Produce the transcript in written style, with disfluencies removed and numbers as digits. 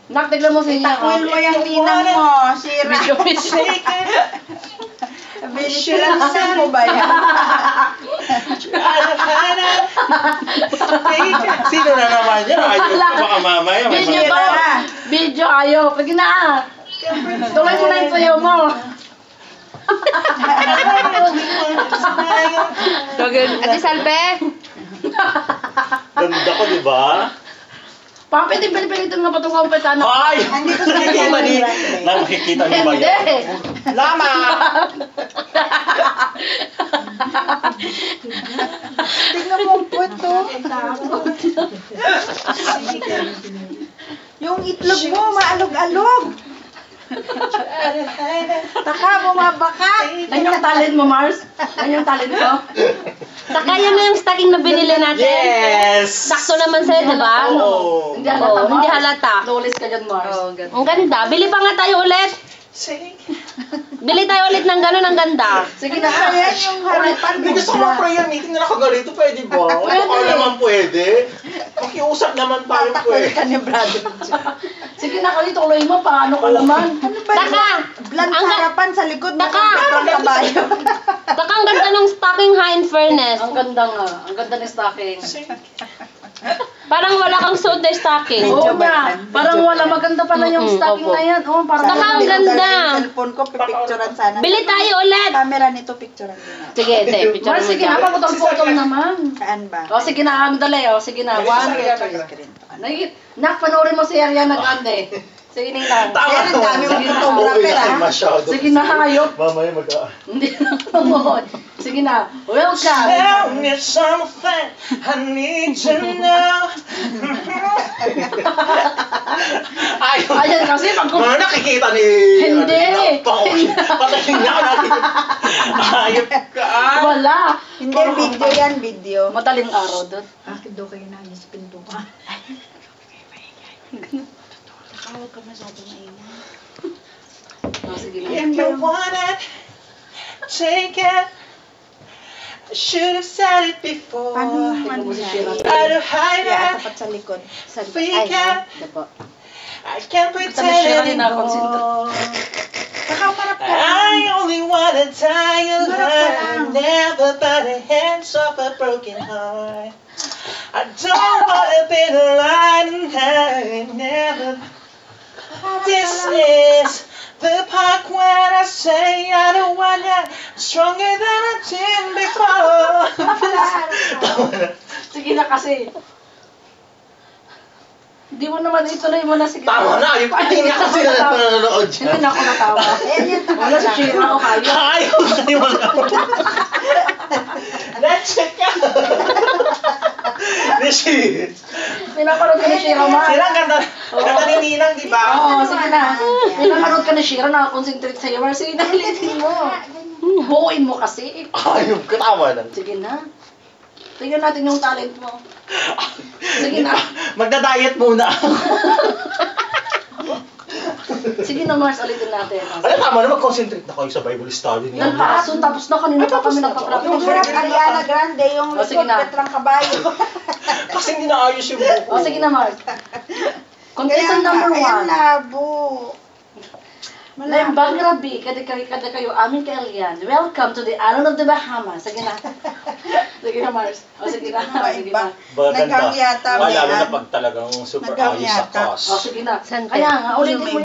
Nak, tignan mo si Itakwil mo yung ninang mo, sira. Sira mo ba yan? Sino na naman yan? Ayaw ko baka mamaya. Video ayaw. Pag na. Tuloy mo na yung tuyo mo. Ate Salve? Ganda ko, di ba? Papi, di pinipilit na patungaw pa tayo. Ay! Nandito sa Hindi kanya. mali. Nakikita niyo ba Hindi. yan? Lama! Tingnan mo ang puwet to. Yung itlog mo, maalog-alog. Taka, bumabaka. Yan yung talent mo, Mars. Yan yung talent mo. Saka yan na yung stocking na binili natin. Yes! Sakto naman sa'yo, di ba? Oo. Hindi halata, Oo, hindi Mars. halata. Flawless ka dyan, Mars. Ang ganda. Bili pa nga tayo ulit. Bili tayo ulit ng gano'n, ang ganda. Sige na. Ayan yung harapan Hindi mo. gusto ko prayer meeting na nakagalito, pwede ba? Baka naman pwede. Makiusap naman tayo Tatakol pwede. ka ni brother. Sige na, kali tuloy mo. Paano ka naman? Ano ba yun? Taka! Bland sa harapan, sa likod, Taka! parang kabayo. Baka ang ganda ng stocking ha, in fairness. Ang ganda nga. Ang ganda ng stocking. Parang wala kang suot na stocking. Oo nga. Parang wala. Maganda pala yung stocking opo. na yan. Oo, parang Saka ang Sana ganda. yung cellphone ko, pipicturean sana. Bili tayo ulit. Camera nito, picturean din natin. Sige, ate, picture Mars, mo sige na. dyan. Pagputol naman. Saan ba? O, sige na. Ang dali. O, sige na. One. Nak, panoorin mo si Ariana Grande. Sige na lang. Yan, ang dami mong photographer, Ay, ah. masyado. Sige na, hayop. Mamaya Hindi na naman. Sige na. Welcome. Tell me something I need to know. Ayaw. Ayan kasi pag Mga nakikita ni... Hindi. Patayin niya ako natin. Ayop ka. wala. Hindi, video yan, video. Madaling araw doon. Bakit daw kayo nangis pinto ka? Huwag ka masyado maingay. O, sige na. If you want it, take it. I should have said it before. Paano yung Tingnan mo si Shira. Try to hide Kaya it. tapat sa likod. Freak out. Dapo. I can't Sabi pretend Shira din ako. anymore. Nakamarap ka lang. I only wanna tie your Marap ka heart, lang. never by the hands of a broken heart. I don't wanna be the light and I never. This is the part when I say I don't want you stronger than I did before. Tama na. Sige na kasi. Hindi mo naman ituloy mo na sige. Tama na, yung pating niya kasi na nanonood Hindi siya. na ako natawa. Ayan yan, tapat Wala si lang. Shira o kayo. Ayaw sa'yo mga. Let's check out. Rishi. Pinapanood ka ni Shira, Ma. Sila ganda. Ganda ni Ninang, di ba? Oo, sige na. Pinapanood ka ni Shira, nakakonsentrate sa'yo. Mar, sige na, hilitin mo. Buuin mo kasi. Ayaw ka, tama na. Sige na. Tingnan natin yung talent mo. Sige na. Magda-diet muna. Sige na, Mars, ulitin natin. Ay, tama na, mag-concentrate na kayo sa Bible study niyo. Nagpaasun, tapos na kanina pa kami nagpa-practice. Yung harap Ariana Grande, yung O, sige likod, na. Petrang Kabayo. Kasi hindi naayos yung buko. O, sige na, Mars. Kaya Contestant nga, number ayan, 1. labo. Lembang Grabe, kada kayo amin kailian. Welcome to the island of the Bahamas. Sige na. Sige na, Mars. O, sige na. Sige na. Naghang yata. Lalo na pag talagang super Naghang ayos sa yata. cause. O, sige na. Saan Kaya nga, ulitin mo